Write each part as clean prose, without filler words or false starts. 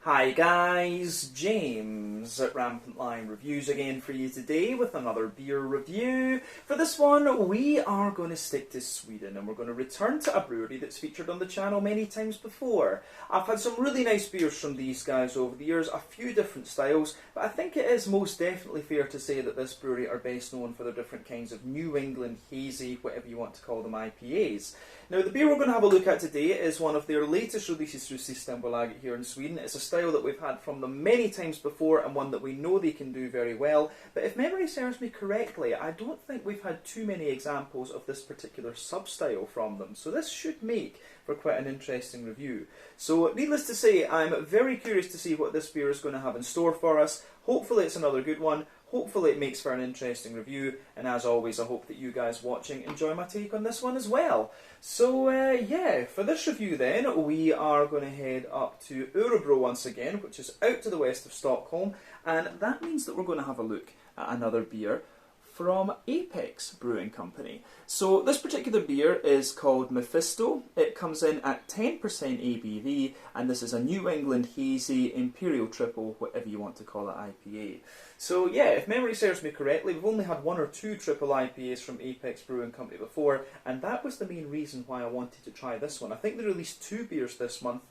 Hi guys, James at RampantLionReviews again for you today with another beer review. For this one we are going to stick to Sweden and we're going to return to a brewery that's featured on the channel many times before. I've had some really nice beers from these guys over the years, a few different styles, but I think it is most definitely fair to say that this brewery are best known for their different kinds of New England hazy, whatever you want to call them, IPAs. Now the beer we're going to have a look at today is one of their latest releases through Systembolaget here in Sweden. It's a style that we've had from them many times before and one that we know they can do very well, but if memory serves me correctly, I don't think we've had too many examples of this particular sub-style from them, so this should make for quite an interesting review. So needless to say, I'm very curious to see what this beer is going to have in store for us. Hopefully it's another good one. Hopefully it makes for an interesting review, and as always I hope that you guys watching enjoy my take on this one as well. So yeah, for this review then, we are going to head up to Örebro once again, which is out to the west of Stockholm, and that means that we're going to have a look at another beer from Apex Brewing Company. So this particular beer is called Mephisto. It comes in at 10% ABV, and this is a New England Hazy Imperial Triple, whatever you want to call it, IPA. So yeah, if memory serves me correctly, we've only had one or two triple IPAs from Apex Brewing Company before, and that was the main reason why I wanted to try this one. I think they released two beers this month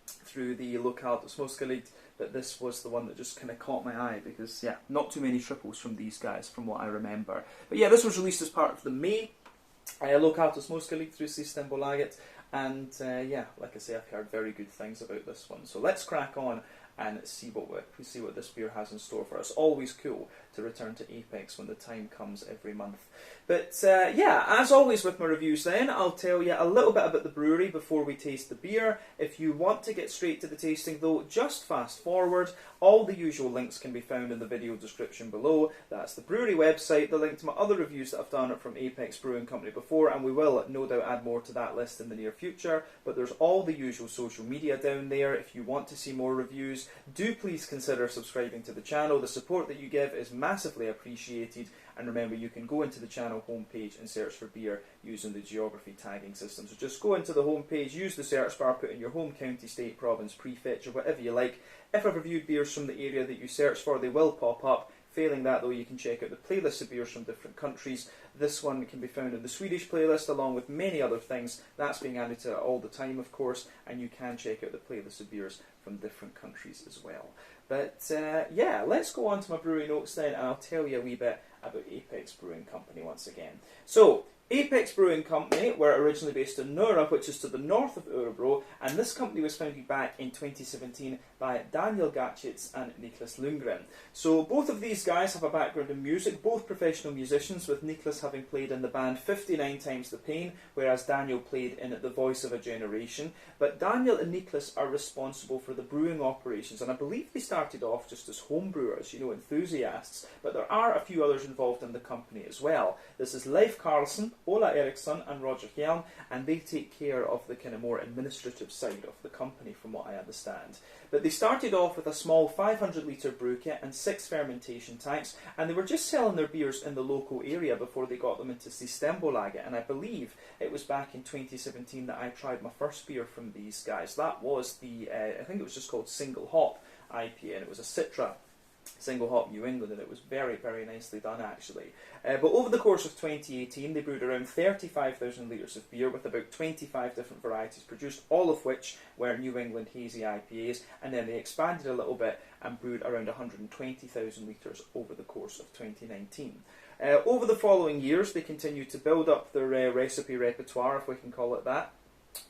through the Untappd Småskaligt, but this was the one that just kind of caught my eye because, yeah, not too many triples from these guys from what I remember. But yeah, this was released as part of the May Untappd Småskaligt through Systembolaget, and yeah, like I say, I've heard very good things about this one. So let's crack on and see what this beer has in store for us. Always cool to return to Apex when the time comes every month. But yeah, as always with my reviews then, I'll tell you a little bit about the brewery before we taste the beer. If you want to get straight to the tasting though, just fast forward. All the usual links can be found in the video description below. That's the brewery website, the link to my other reviews that I've done from Apex Brewing Company before, and we will no doubt add more to that list in the near future. But there's all the usual social media down there. If you want to see more reviews, do please consider subscribing to the channel. The support that you give is massively appreciated, and remember you can go into the channel homepage and search for beer using the geography tagging system. So just go into the homepage, use the search bar, put in your home county, state, province, prefetch or whatever you like. If I've reviewed beers from the area that you search for, they will pop up. Failing that though, you can check out the playlist of beers from different countries. This one can be found in the Swedish playlist along with many other things. That's being added to all the time of course, and you can check out the playlist of beers from different countries as well. But yeah, let's go on to my brewery notes then, and I'll tell you a wee bit about Apex Brewing Company once again. So, Apex Brewing Company were originally based in Nora, which is to the north of Örebro, and this company was founded back in 2017 by Daniel Gatchitz and Niklas Lundgren. So both of these guys have a background in music, both professional musicians, with Niklas having played in the band 59 Times the Pain, whereas Daniel played in The Voice of a Generation. But Daniel and Niklas are responsible for the brewing operations, and I believe they started off just as home brewers, you know, enthusiasts, but there are a few others involved in the company as well. This is Leif Karlsson, Ola Eriksson and Roger Hjelm, and they take care of the kind of more administrative side of the company from what I understand. But they started off with a small 500 litre brew kit and 6 fermentation tanks, and they were just selling their beers in the local area before they got them into Systembolaget, and I believe it was back in 2017 that I tried my first beer from these guys. That was the, I think it was just called Single Hop IPA, and it was a Citra Single Hop New England, and it was very, very nicely done actually. But over the course of 2018 they brewed around 35,000 litres of beer with about 25 different varieties produced, all of which were New England Hazy IPAs, and then they expanded a little bit and brewed around 120,000 litres over the course of 2019. Over the following years they continued to build up their recipe repertoire, if we can call it that.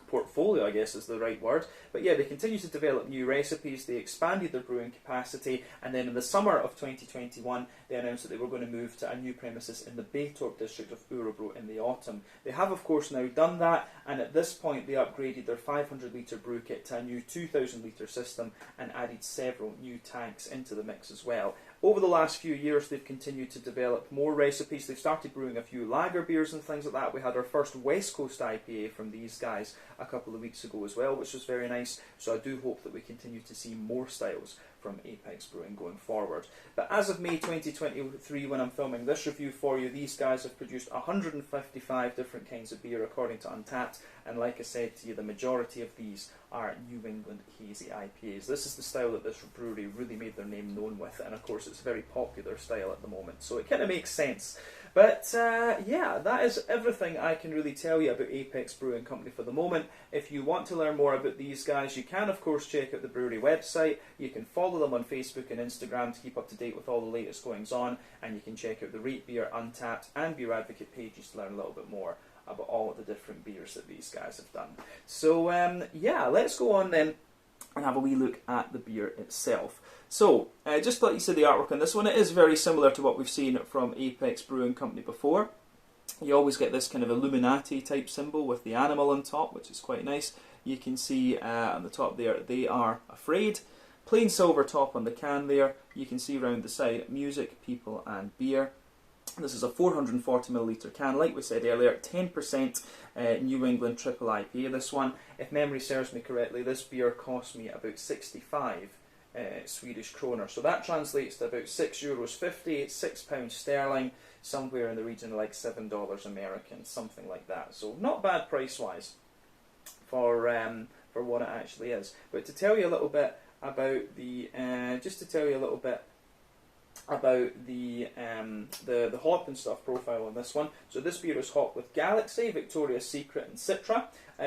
Portfolio, I guess is the right word. But yeah, they continued to develop new recipes, they expanded their brewing capacity, and then in the summer of 2021 they announced that they were going to move to a new premises in the Baytorp district of Örebro in the autumn. They have of course now done that, and at this point they upgraded their 500 litre brew kit to a new 2,000 litre system and added several new tanks into the mix as well. Over the last few years they've continued to develop more recipes. They've started brewing a few lager beers and things like that. We had our first West Coast IPA from these guys a couple of weeks ago as well, which was very nice. So I do hope that we continue to see more styles from Apex Brewing going forward. But as of May 2023, when I'm filming this review for you, these guys have produced 155 different kinds of beer according to Untappd, and like I said to you, the majority of these are New England Hazy IPAs. This is the style that this brewery really made their name known with, and of course it's a very popular style at the moment, so it kind of makes sense. But yeah, that is everything I can really tell you about Apex Brewing Company for the moment. If you want to learn more about these guys, you can of course check out the brewery website. You can follow them on Facebook and Instagram to keep up to date with all the latest goings on, and you can check out the Rate Beer, Untappd and Beer Advocate pages to learn a little bit more about all of the different beers that these guys have done. So yeah, let's go on then and have a wee look at the beer itself. So, just like you said, the artwork on this one, it is very similar to what we've seen from Apex Brewing Company before. You always get this kind of Illuminati type symbol with the animal on top, which is quite nice. You can see on the top there, they are afraid. Plain silver top on the can there. You can see around the side, music, people and beer. This is a 440ml can, like we said earlier, 10% New England Triple IPA. This one, if memory serves me correctly, this beer cost me about 65 Swedish kroner. So that translates to about €6.50, £6 sterling, somewhere in the region of like $7 American, something like that. So not bad price-wise for what it actually is. But to tell you a little bit about the, the hop and stuff profile on this one. So this beer is hopped with Galaxy, Victoria's Secret and Citra.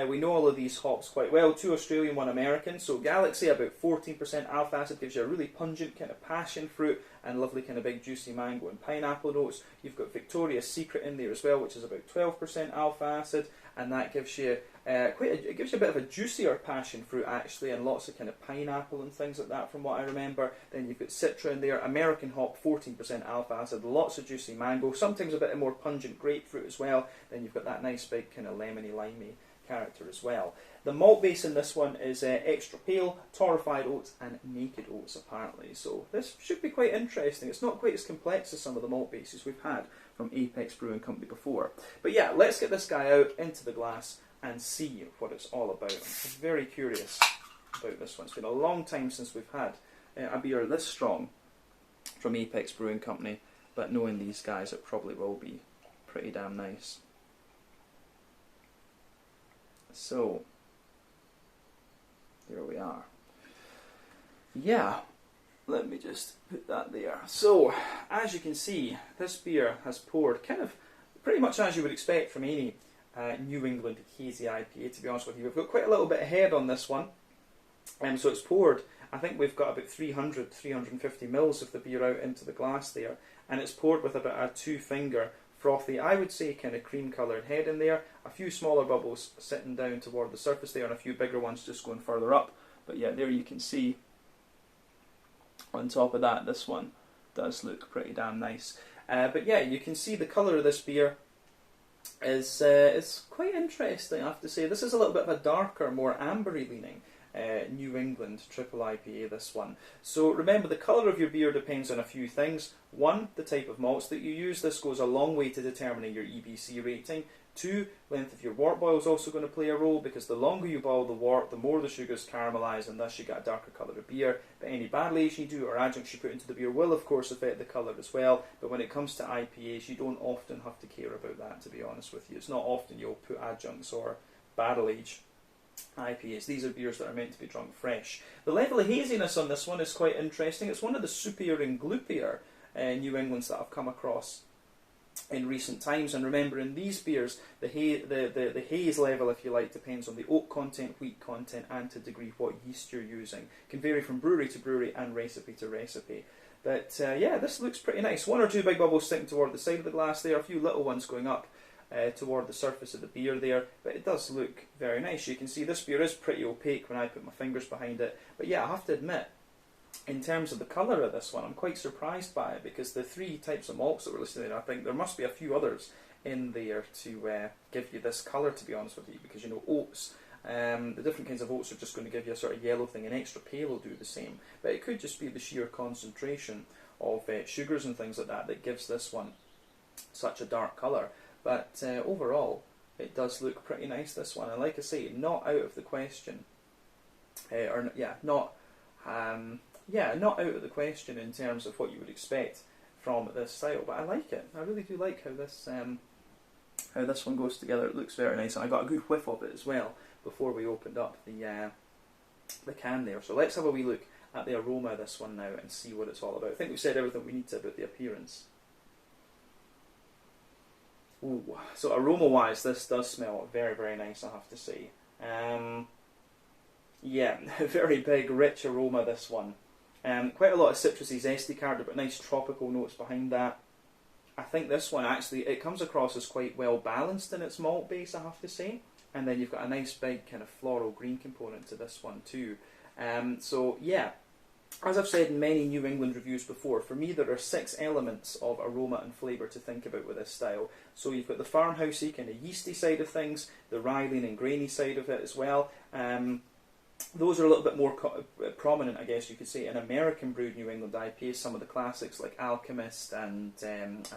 We know all of these hops quite well, 2 Australian, 1 American. So Galaxy, about 14% alpha acid, gives you a really pungent kind of passion fruit and lovely kind of big juicy mango and pineapple notes. You've got Victoria's Secret in there as well, which is about 12% alpha acid, and that gives you it gives you a bit of a juicier passion fruit actually, and lots of kind of pineapple and things like that from what I remember. Then you've got Citra in there, American hop, 14% alpha acid, lots of juicy mango, sometimes a bit more pungent grapefruit as well. Then you've got that nice big kind of lemony, limey character as well. The malt base in this one is extra pale, torrefied oats and naked oats apparently, so this should be quite interesting. It's not quite as complex as some of the malt bases we've had from Apex Brewing Company before. But yeah, let's get this guy out into the glass and see what it's all about. I'm very curious about this one. It's been a long time since we've had a beer this strong from Apex Brewing Company, but knowing these guys, it probably will be pretty damn nice. So, there we are. Yeah, let me just put that there. So, as you can see, this beer has poured kind of pretty much as you would expect from any New England Hazy IPA, to be honest with you. We've got quite a little bit ahead on this one. So it's poured, I think we've got about 350 mils of the beer out into the glass there, and it's poured with about a 2-finger frothy, I would say kind of cream coloured head in there, a few smaller bubbles sitting down toward the surface there and a few bigger ones just going further up. But yeah, there you can see on top of that, this one does look pretty damn nice. But yeah, you can see the colour of this beer is quite interesting, I have to say. This is a little bit of a darker, more ambery leaning New England Triple IPA, this one. So remember, the colour of your beer depends on a few things. 1, the type of malts that you use. This goes a long way to determining your EBC rating. 2, length of your wort boil is also going to play a role, because the longer you boil the wort, the more the sugars caramelise, and thus you get a darker colour of beer. But any barrel aging you do or adjuncts you put into the beer will of course affect the colour as well. But when it comes to IPAs, you don't often have to care about that, to be honest with you. It's not often you'll put adjuncts or barrel age IPAs. These are beers that are meant to be drunk fresh. The level of haziness on this one is quite interesting. It's one of the soupier and gloopier New Englands that I've come across in recent times. And remember, in these beers, the haze level, if you like, depends on the oat content, wheat content, and to a degree what yeast you're using. It can vary from brewery to brewery and recipe to recipe. But yeah, this looks pretty nice. 1 or 2 big bubbles sticking toward the side of the glass there, a few little ones going up toward the surface of the beer there, but it does look very nice. You can see this beer is pretty opaque when I put my fingers behind it, but yeah, I have to admit, in terms of the colour of this one, I'm quite surprised by it, because the 3 types of malts that we're listed in, I think there must be a few others in there to give you this colour, to be honest with you, because you know, oats, the different kinds of oats are just going to give you a sort of yellow thing, and extra pale will do the same, but it could just be the sheer concentration of sugars and things like that that gives this one such a dark colour. But overall, it does look pretty nice, this one. And like I say, not out of the question. Not out of the question in terms of what you would expect from this style. But I like it. I really do like how this one goes together. It looks very nice, and I got a good whiff of it as well before we opened up the the can there. So let's have a wee look at the aroma of this one now and see what it's all about. I think we've said everything we need to about the appearance. Ooh, so aroma-wise, this does smell very, very nice, I have to say. Yeah, very big, rich aroma, this one. Quite a lot of citrusy, zesty character, but nice tropical notes behind that. I think this one actually, it comes across as quite well balanced in its malt base, I have to say. And then you've got a nice big kind of floral green component to this one too. So yeah, as I've said in many New England reviews before, for me there are 6 elements of aroma and flavour to think about with this style. So you've got the farmhousey kind of yeasty side of things, the rye lean and grainy side of it as well. Those are a little bit more prominent, I guess you could say, in American brewed New England IPAs. Some of the classics like Alchemist and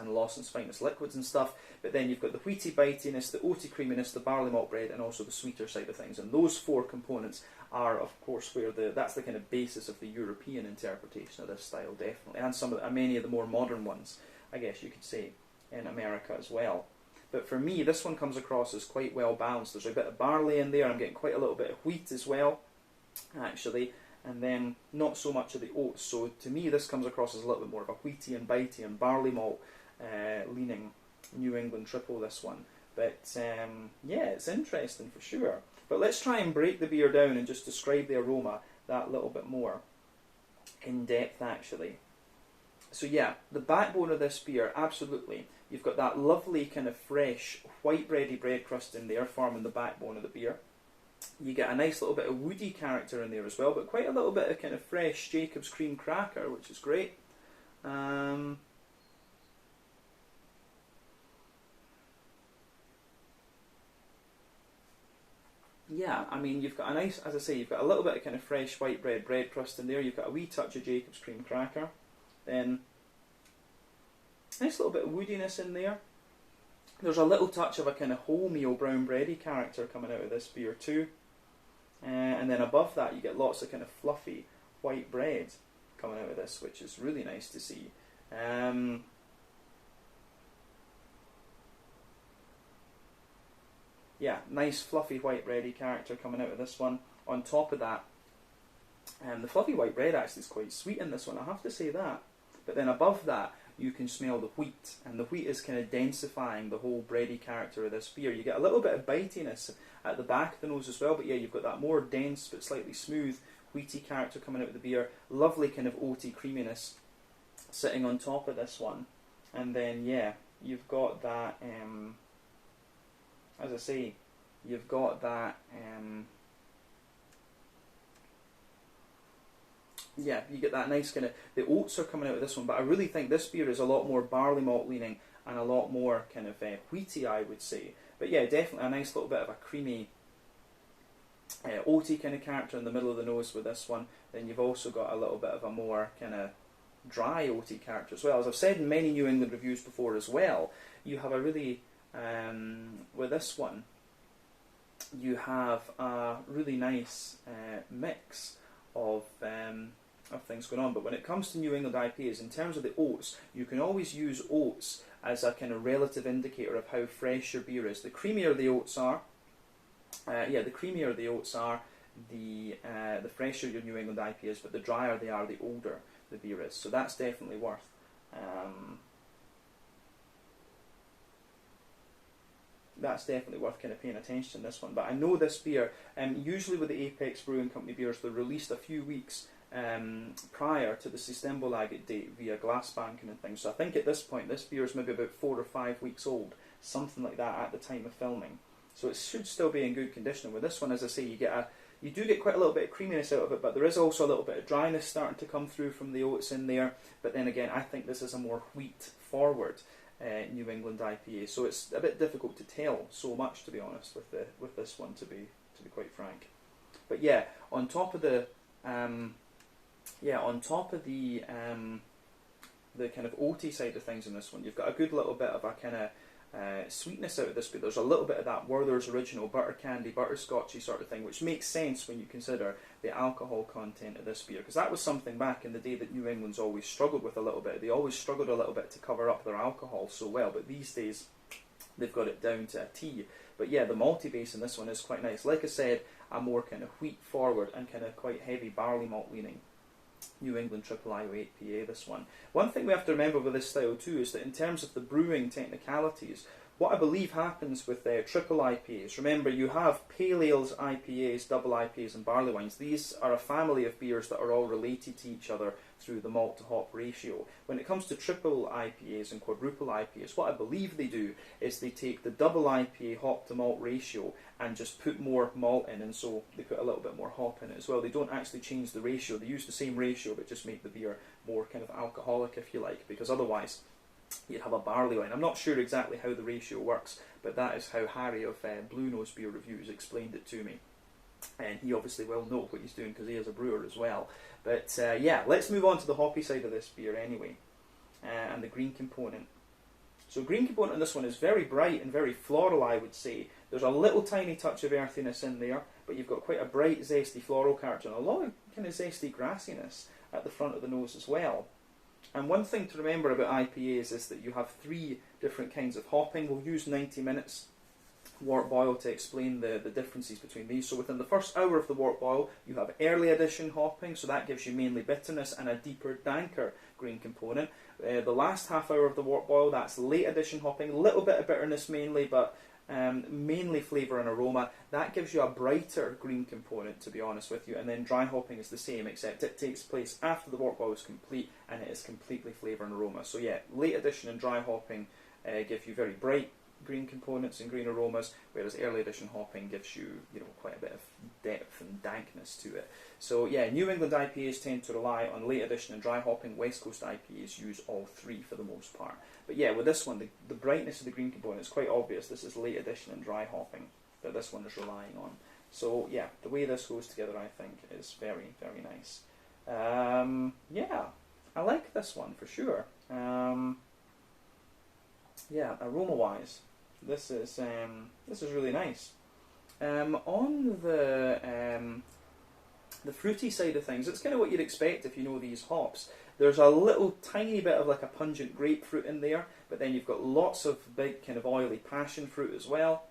Lawson's Finest Liquids and stuff. But then you've got the wheaty bitiness, the oaty creaminess, the barley malt bread, and also the sweeter side of things. And those 4 components are, of course, where that's the kind of basis of the European interpretation of this style, definitely, and many of the more modern ones, I guess you could say, in America as well. But for me, this one comes across as quite well balanced. There's a bit of barley in there. I'm getting quite a little bit of wheat as well, actually, and then not so much of the oats. So to me, this comes across as a little bit more of a wheaty and bitey and barley malt leaning New England triple, this one. But yeah, it's interesting for sure. But let's try and break the beer down and just describe the aroma that little bit more in depth, actually. So yeah, the backbone of this beer, absolutely. You've got that lovely kind of fresh white bready bread crust in there forming the backbone of the beer. You get a nice little bit of woody character in there as well, but quite a little bit of kind of fresh Jacob's cream cracker, which is great. Yeah, I mean, you've got a nice, as I say, you've got a little bit of kind of fresh white bread crust in there. You've got a wee touch of Jacob's cream cracker. Then, nice little bit of woodiness in there. There's a little touch of a kind of wholemeal brown bready character coming out of this beer too. And then above that you get lots of kind of fluffy white bread coming out of this, which is really nice to see. Yeah, nice fluffy white bready character coming out of this one. On top of that, the fluffy white bread actually is quite sweet in this one, I have to say that. But then above that, you can smell the wheat, and the wheat is kind of densifying the whole bready character of this beer. You get a little bit of bitiness at the back of the nose as well, but yeah, you've got that more dense but slightly smooth wheaty character coming out of the beer. Lovely kind of oaty creaminess sitting on top of this one. And then yeah, you've got that, as I say, you've got that, yeah, you get that nice kind of, the oats are coming out of this one, but I really think this beer is a lot more barley malt leaning and a lot more kind of wheaty, I would say. But yeah, definitely a nice little bit of a creamy, oaty kind of character in the middle of the nose with this one. Then you've also got a little bit of a more kind of dry oaty character as well. As I've said in many New England reviews before as well, you have a really, with this one, you have a really nice mix of things going on. But when it comes to New England IPAs, in terms of the oats, you can always use oats as a kind of relative indicator of how fresh your beer is. The creamier the oats are, the creamier the oats are, the fresher your New England IPA is, but the drier they are, the older the beer is. So that's definitely worth kind of paying attention to this one. But I know this beer, usually with the Apex Brewing Company beers, they're released a few weeks prior to the Systembolaget date via glass banking and things. So I think at this point this beer is maybe about 4 or 5 weeks old, something like that at the time of filming. So it should still be in good condition. With this one, as I say, you do get quite a little bit of creaminess out of it, but there is also a little bit of dryness starting to come through from the oats in there. But then again, I think this is a more wheat forward New England IPA, so it's a bit difficult to tell so much, to be honest, with this one, to be quite frank. But yeah, on top of the kind of oaty side of things in this one, you've got a good little bit of a kind of sweetness out of this beer. There's a little bit of that Werther's Original butter candy, butterscotchy sort of thing, which makes sense when you consider the alcohol content of this beer, because that was something back in the day that New England's always struggled with a little bit. They always struggled a little bit to cover up their alcohol so well, but these days they've got it down to a T. But yeah, the malty base in this one is quite nice. Like I said, a more kind of wheat forward and kind of quite heavy barley malt leaning New England Triple IO8PA, this one. One thing we have to remember with this style too is that in terms of the brewing technicalities, what I believe happens with triple IPAs, remember you have pale ales, IPAs, double IPAs and barley wines. These are a family of beers that are all related to each other through the malt to hop ratio. When it comes to triple IPAs and quadruple IPAs, what I believe they do is they take the double IPA hop to malt ratio and just put more malt in, and so they put a little bit more hop in it as well. They don't actually change the ratio, they use the same ratio but just make the beer more kind of alcoholic, if you like, because otherwise you'd have a barley wine. I'm not sure exactly how the ratio works, but that is how Harry of Blue Nose Beer Reviews explained it to me. And he obviously will know what he's doing because he is a brewer as well. But yeah, let's move on to the hoppy side of this beer anyway, and the green component. So green component on this one is very bright and very floral, I would say. There's a little tiny touch of earthiness in there, but you've got quite a bright, zesty floral character and a lot of kind of zesty grassiness at the front of the nose as well. And one thing to remember about IPAs is that you have 3 different kinds of hopping. We'll use 90 minutes wort boil to explain the differences between these. So within the first hour of the wort boil, you have early addition hopping, so that gives you mainly bitterness and a deeper, danker green component. The last half hour of the wort boil, that's late addition hopping, a little bit of bitterness mainly, but mainly flavour and aroma. That gives you a brighter green component, to be honest with you. And then dry hopping is the same, except it takes place after the wort boil is complete and it is completely flavour and aroma. So yeah, late addition and dry hopping give you very bright green components and green aromas, whereas early addition hopping gives you, quite a bit of depth and dankness to it. So yeah, New England IPAs tend to rely on late addition and dry hopping. West Coast IPAs use all 3 for the most part. But yeah, with this one, the brightness of the green component is quite obvious. This is late addition and dry hopping that this one is relying on. So yeah, the way this goes together, I think, is very, very nice. Yeah, I like this one for sure. Yeah, aroma-wise, this is really nice. On the fruity side of things, it's kind of what you'd expect if you know these hops. There's a little tiny bit of like a pungent grapefruit in there, but then you've got lots of big kind of oily passion fruit as well.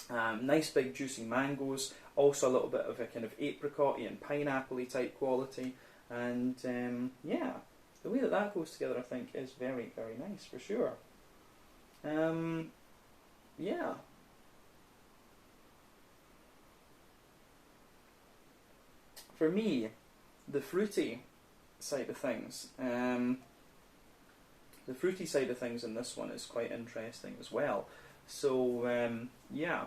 Nice big juicy mangoes, also a little bit of a kind of apricot-y and pineapple-y type quality. And yeah, the way that goes together, I think, is very, very nice for sure. Yeah. For me, the fruity side of things, in this one is quite interesting as well. So yeah,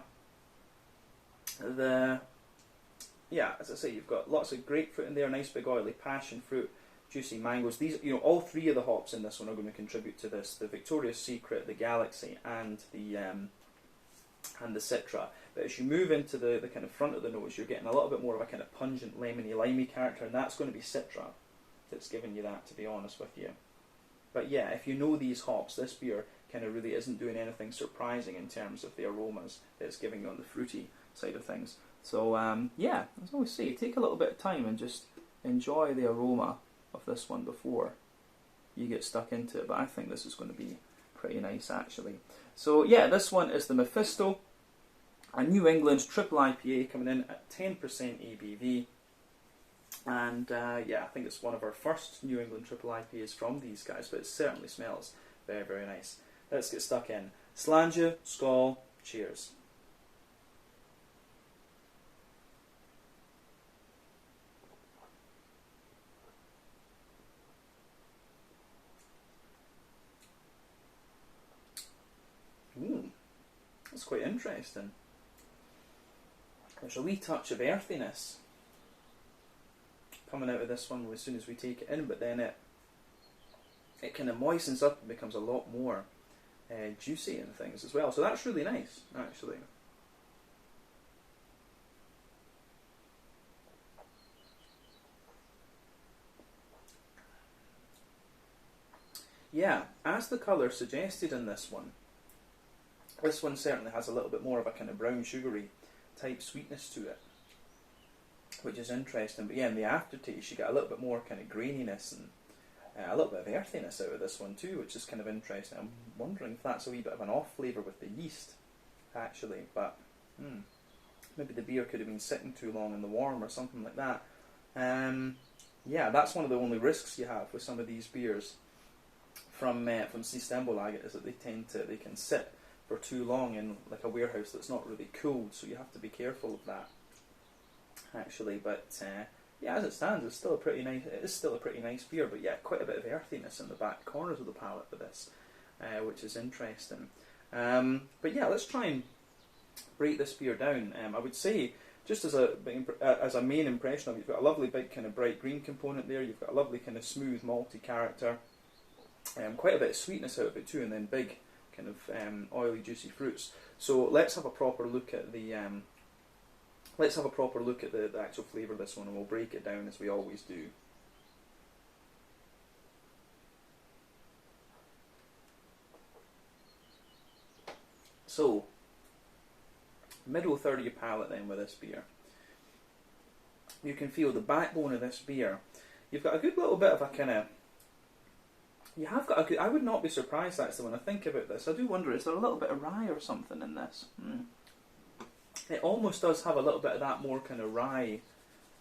as I say, you've got lots of grapefruit in there, nice big oily passion fruit, juicy mangoes. These, all 3 of the hops in this one are going to contribute to this: the Victoria's Secret, the Galaxy, and the Citra. But as you move into the kind of front of the nose, you're getting a little bit more of a kind of pungent, lemony, limey character, and that's going to be Citra that's giving you that, to be honest with you. But yeah, if you know these hops, this beer kind of really isn't doing anything surprising in terms of the aromas that it's giving you on the fruity side of things. So yeah, as I always say, take a little bit of time and just enjoy the aroma of this one before you get stuck into it. But I think this is going to be pretty nice, actually. So yeah, this one is the Mephisto, a New England Triple IPA coming in at 10% ABV. And yeah, I think it's one of our first New England Triple IPAs from these guys, but it certainly smells very, very nice. Let's get stuck in. Slàinte, skål, cheers. That's quite interesting. There's a wee touch of earthiness coming out of this one as soon as we take it in, but then it kind of moistens up and becomes a lot more juicy and things as well. So that's really nice, actually. Yeah, as the colour suggested in this one certainly has a little bit more of a kind of brown sugary type sweetness to it, which is interesting. But yeah, in the aftertaste you get a little bit more kind of graininess and a little bit of earthiness out of this one too, which is kind of interesting. I'm wondering if that's a wee bit of an off flavour with the yeast, actually. But maybe the beer could have been sitting too long in the warm or something like that. Yeah, that's one of the only risks you have with some of these beers from Systembolaget, is that they can sit for too long in like a warehouse that's not really cooled, so you have to be careful of that, actually. But yeah, as it stands, it's still a pretty nice. It is still a pretty nice beer, but yeah, quite a bit of earthiness in the back corners of the palate with this, which is interesting. But yeah, let's try and break this beer down. I would say, just as a main impression of it, you've got a lovely big kind of bright green component there. You've got a lovely kind of smooth malty character, quite a bit of sweetness out of it too, and then big kind of oily, juicy fruits. So let's have a proper look at the actual flavour of this one, and we'll break it down as we always do. So, middle third of your palate then with this beer. You can feel the backbone of this beer. You've got a good little bit of a kind of... You have got a good... I would not be surprised actually when I think about this. I do wonder, is there a little bit of rye or something in this? It almost does have a little bit of that more kind of rye,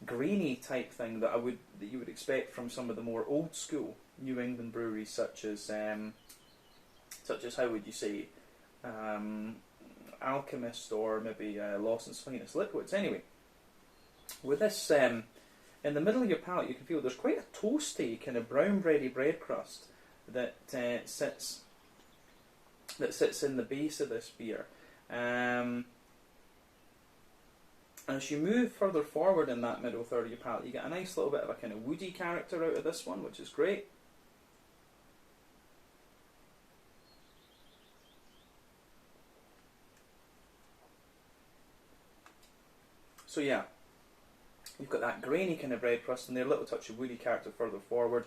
grainy type thing that you would expect from some of the more old school New England breweries, such as how would you say, Alchemist, or maybe Lawson's Finest Liquids. Anyway, with this in the middle of your palate, you can feel there's quite a toasty kind of brown bready bread crust that sits in the base of this beer. As you move further forward in that middle third of your palate, you get a nice little bit of a kind of woody character out of this one, which is great. So yeah, you've got that grainy kind of bread crust and there, a little touch of woody character further forward.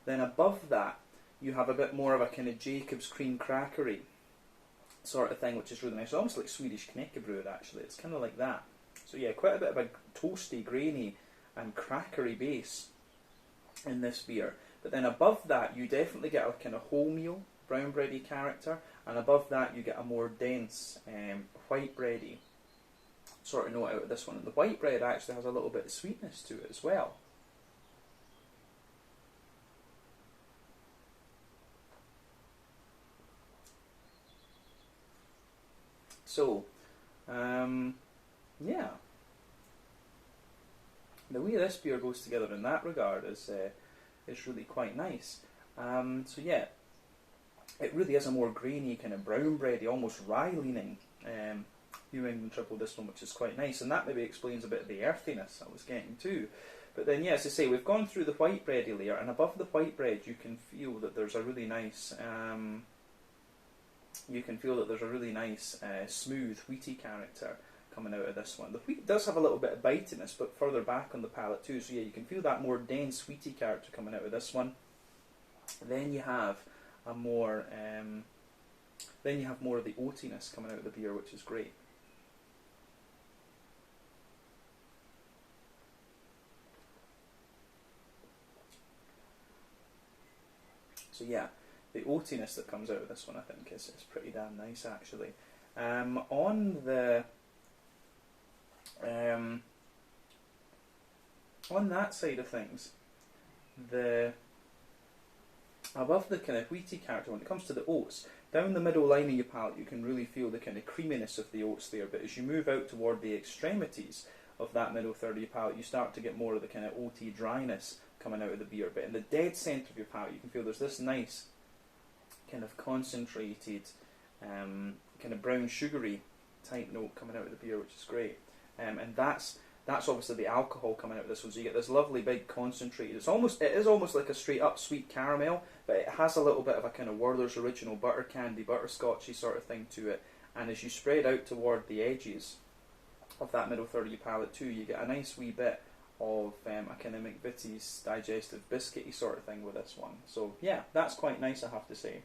Then above that, you have a bit more of a kind of Jacob's cream crackery sort of thing, which is really nice. Almost like Swedish knäckebröd actually. It's kind of like that. So yeah, quite a bit of a toasty, grainy and crackery base in this beer. But then above that, you definitely get a kind of wholemeal, brown bready character, and above that you get a more dense, white bready sort of note out of this one. And the white bread actually has a little bit of sweetness to it as well. So, yeah, the way this beer goes together in that regard is really quite nice. So yeah, it really is a more grainy, kind of brown bready, almost rye leaning New England triple distilled, which is quite nice, and that maybe explains a bit of the earthiness I was getting too. But then, yeah, as I say, we've gone through the white bready layer, and above the white bread, you can feel that there's a really nice. Smooth wheaty character coming out of this one. The wheat does have a little bit of bitiness, but further back on the palate too. So yeah, you can feel that more dense wheaty character coming out of this one. Then you have a more, more of the oatiness coming out of the beer, which is great. So yeah, the oatiness that comes out of this one, I think, is pretty damn nice actually. On that side of things, above the kind of wheaty character, when it comes to the oats, down the middle line of your palate, you can really feel the kind of creaminess of the oats there. But as you move out toward the extremities of that middle third of your palate, you start to get more of the kind of oaty dryness coming out of the beer. But in the dead centre of your palate, you can feel there's this nice kind of concentrated, kind of brown sugary type note coming out of the beer, which is great. And that's obviously the alcohol coming out of this one. So you get this lovely big concentrated. It is almost like a straight up sweet caramel, but it has a little bit of a kind of Werther's Original butter candy, butterscotchy sort of thing to it. And as you spread out toward the edges of that middle third of your palate too, you get a nice wee bit of a kind of McVitie's digestive biscuity sort of thing with this one. So yeah, that's quite nice, I have to say.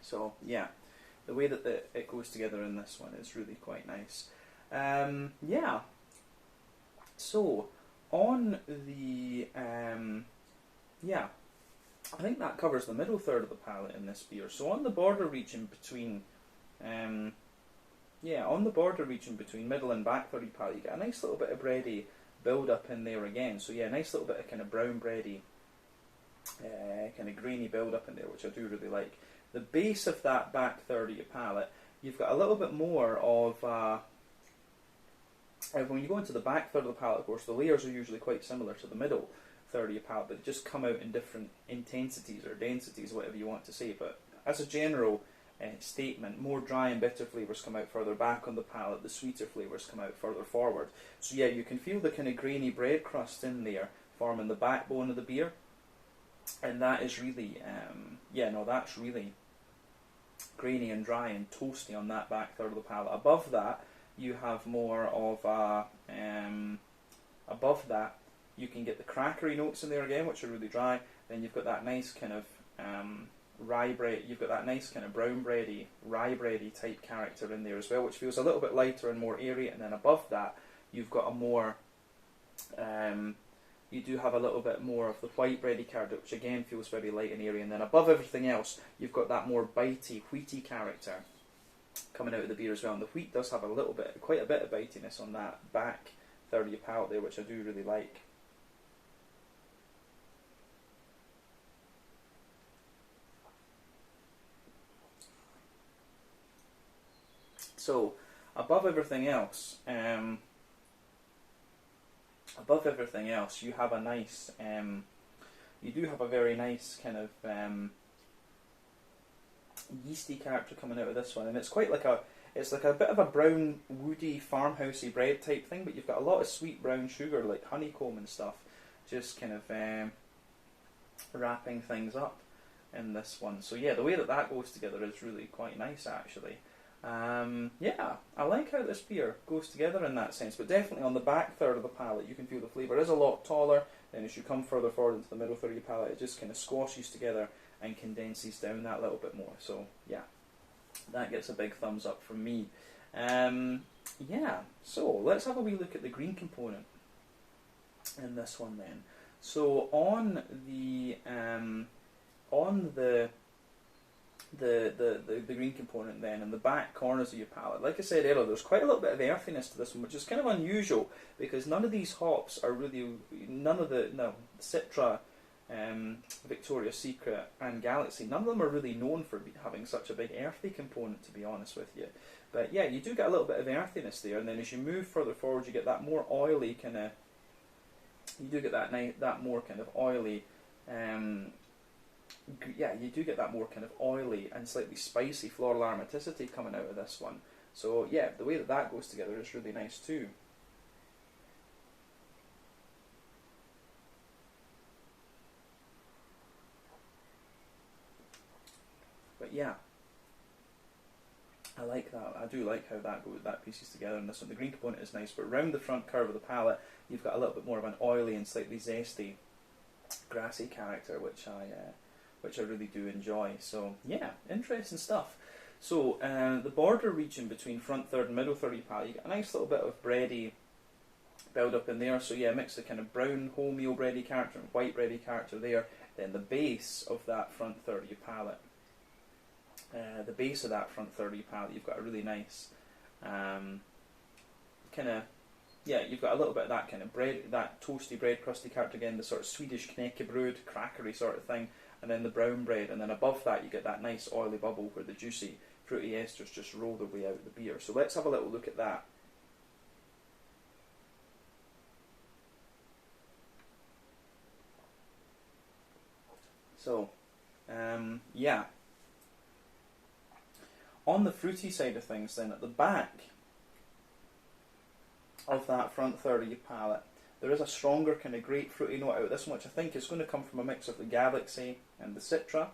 So yeah, the way that it goes together in this one is really quite nice. Yeah. So on the I think that covers the middle third of the palate in this beer. So on the border region between, on the border region between middle and back third of the palate, you get a nice little bit of bready build up in there again. So yeah, nice little bit of kind of brown bready, kind of grainy build up in there, which I do really like. The base of that back third of your palate, you've got a little bit more of, when you go into the back third of the palate, of course, the layers are usually quite similar to the middle third of your palate, but just come out in different intensities or densities, whatever you want to say. But as a general statement, more dry and bitter flavours come out further back on the palate, the sweeter flavours come out further forward. So yeah, you can feel the kind of grainy bread crust in there forming the backbone of the beer, and that is really, that's really grainy and dry and toasty on that back third of the palate. Above that, you have more of a, above that, you can get the crackery notes in there again, which are really dry. Then you've got that nice kind of rye bread, you've got that nice kind of brown bready, rye bready type character in there as well, which feels a little bit lighter and more airy. And then above that, you've got a more, you do have a little bit more of the white bready character, which again feels very light and airy. And then above everything else, you've got that more bitey, wheaty character coming out of the beer as well. And the wheat does have a little bit, quite a bit of bitiness on that back third of your palate there, which I do really like. So, above everything else, you have a nice, you do have a very nice kind of yeasty character coming out of this one, and it's quite like it's like a bit of a brown, woody, farmhousey bread type thing, but you've got a lot of sweet brown sugar, like honeycomb and stuff, just kind of wrapping things up in this one. So yeah, the way that that goes together is really quite nice, actually. Yeah, I like how this beer goes together in that sense, but definitely on the back third of the palate you can feel the flavour is a lot taller. Then as you come further forward into the middle third of your palate, it just kind of squashes together and condenses down that little bit more. So yeah, that gets a big thumbs up from me. Yeah, so let's have a wee look at the green component in this one then. So on the green component then, in the back corners of your palate, like I said earlier, there's quite a little bit of earthiness to this one, which is kind of unusual because none of these hops are really, Citra, Victoria's Secret and Galaxy, none of them are really known for having such a big earthy component, to be honest with you. But yeah, you do get a little bit of earthiness there, and then as you move further forward you get that more oily kind of, you do get that more kind of oily, you do get that more kind of oily and slightly spicy floral aromaticity coming out of this one. So yeah, the way that that goes together is really nice too. But yeah, I like that. I do like how that pieces together in this one. The green component is nice, but round the front curve of the palate, you've got a little bit more of an oily and slightly zesty, grassy character, which I really do enjoy. So yeah, interesting stuff. So the border region between front third and middle third of your palate, you get a nice little bit of bready build up in there. So yeah, mix the kind of brown wholemeal bready character and white bready character there. Then the base of that front third of your palate, you've got a really nice you've got a little bit of that kind of bread, that toasty bread crusty character again, the sort of Swedish knäckebröd, crackery sort of thing, and then the brown bread, and then above that you get that nice oily bubble where the juicy fruity esters just roll their way out of the beer. So let's have a little look at that. So, yeah. On the fruity side of things then, at the back of that front third of your palate, there is a stronger kind of grapefruity note out of this one, which I think is going to come from a mix of the Galaxy and the Citra.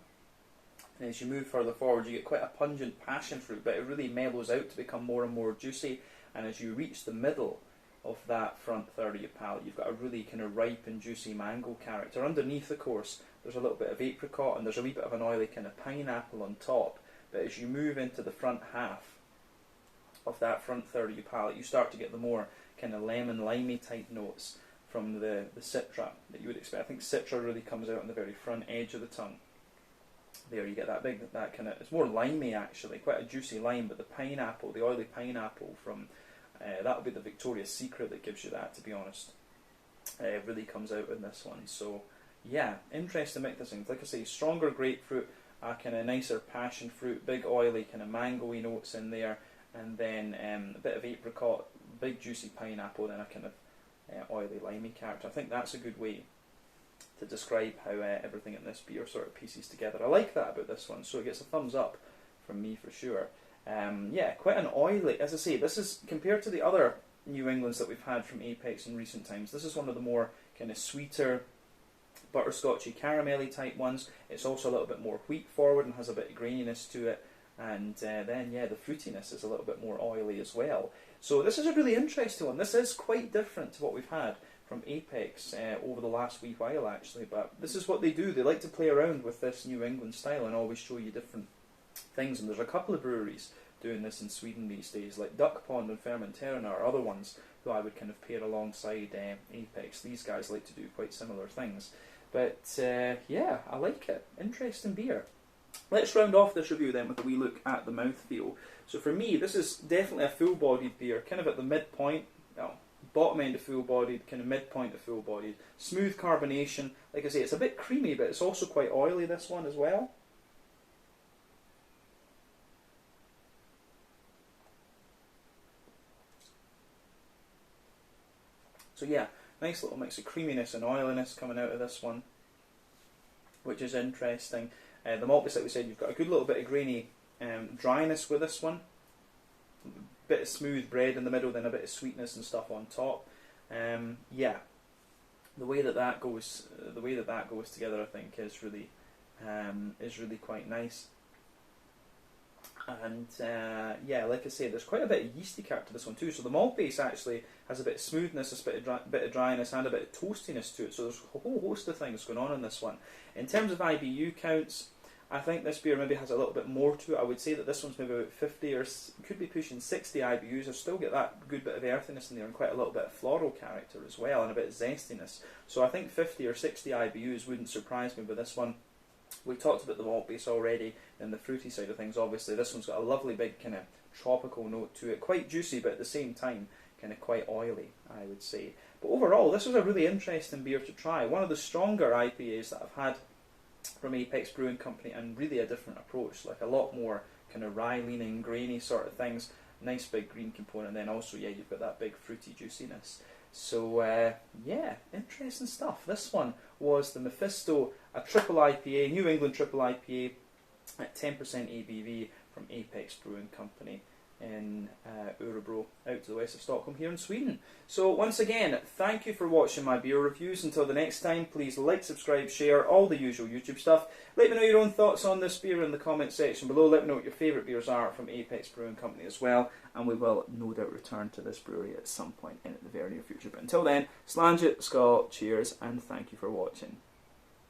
And as you move further forward, you get quite a pungent passion fruit, but it really mellows out to become more and more juicy. And as you reach the middle of that front third of your palate, you've got a really kind of ripe and juicy mango character. Underneath, of course, there's a little bit of apricot, and there's a wee bit of an oily kind of pineapple on top. But as you move into the front half of that front third of your palate, you start to get the more kind of lemon limey type notes from the Citra that you would expect. I think Citra really comes out on the very front edge of the tongue. There you get that kind of, it's more limey actually, quite a juicy lime, but the pineapple, the oily pineapple from, that would be the Victoria's Secret that gives you that, to be honest. Really comes out in this one. So yeah, interesting mix of things. Like I say, stronger grapefruit, a kind of nicer passion fruit, big oily kind of mango-y notes in there, and then a bit of apricot, big juicy pineapple, then a kind of oily limey character. I think that's a good way to describe how everything in this beer sort of pieces together. I like that about this one, so it gets a thumbs up from me for sure. Yeah, quite an oily, as I say, this is, compared to the other New Englands that we've had from Apex in recent times, this is one of the more kind of sweeter, butterscotchy, caramelly type ones. It's also a little bit more wheat forward and has a bit of graininess to it, and then yeah, the fruitiness is a little bit more oily as well. So this is a really interesting one. This is quite different to what we've had from Apex over the last wee while actually, but this is what they do. They like to play around with this New England style and always show you different things, and there's a couple of breweries doing this in Sweden these days, like Duck Pond and Fermenterna are other ones who I would kind of pair alongside Apex. These guys like to do quite similar things, but yeah, I like it. Interesting beer. Let's round off this review then with a wee look at the mouthfeel. So for me, this is definitely a full-bodied beer, kind of at the midpoint, well, bottom end of full-bodied, kind of midpoint of full-bodied. Smooth carbonation. Like I say, it's a bit creamy, but it's also quite oily, this one as well. So yeah, nice little mix of creaminess and oiliness coming out of this one, which is interesting. The malt base, like we said, you've got a good little bit of grainy dryness with this one. Bit of smooth bread in the middle, then a bit of sweetness and stuff on top. Yeah, the way that goes together, I think, is really quite nice. And yeah, like I say, there's quite a bit of yeasty character to this one too. So the malt base actually has a bit of smoothness, a bit of dryness, and a bit of toastiness to it. So there's a whole host of things going on in this one. In terms of IBU counts, I think this beer maybe has a little bit more to it. I would say that this one's maybe about 50 or could be pushing 60 IBUs. I still get that good bit of earthiness in there and quite a little bit of floral character as well, and a bit of zestiness. So I think 50 or 60 IBUs wouldn't surprise me with this one. We talked about the malt base already and the fruity side of things. Obviously, this one's got a lovely big kind of tropical note to it, quite juicy, but at the same time kind of quite oily, I would say. But overall, this was a really interesting beer to try. One of the stronger IPAs that I've had from Apex Brewing Company, and really a different approach, like a lot more kind of rye leaning, grainy sort of things. Nice big green component, and then also yeah, you've got that big fruity juiciness. So yeah, interesting stuff. This one was the Mephisto, a triple IPA, New England triple IPA at 10% ABV from Apex Brewing Company in Örebro, out to the west of Stockholm here in Sweden. So once again, thank you for watching my beer reviews. Until the next time, please like, subscribe, share, all the usual YouTube stuff. Let me know your own thoughts on this beer in the comment section below. Let me know what your favourite beers are from Apex Brewing Company as well, and we will no doubt return to this brewery at some point in the very near future. But until then, slange it, skål, cheers, and thank you for watching.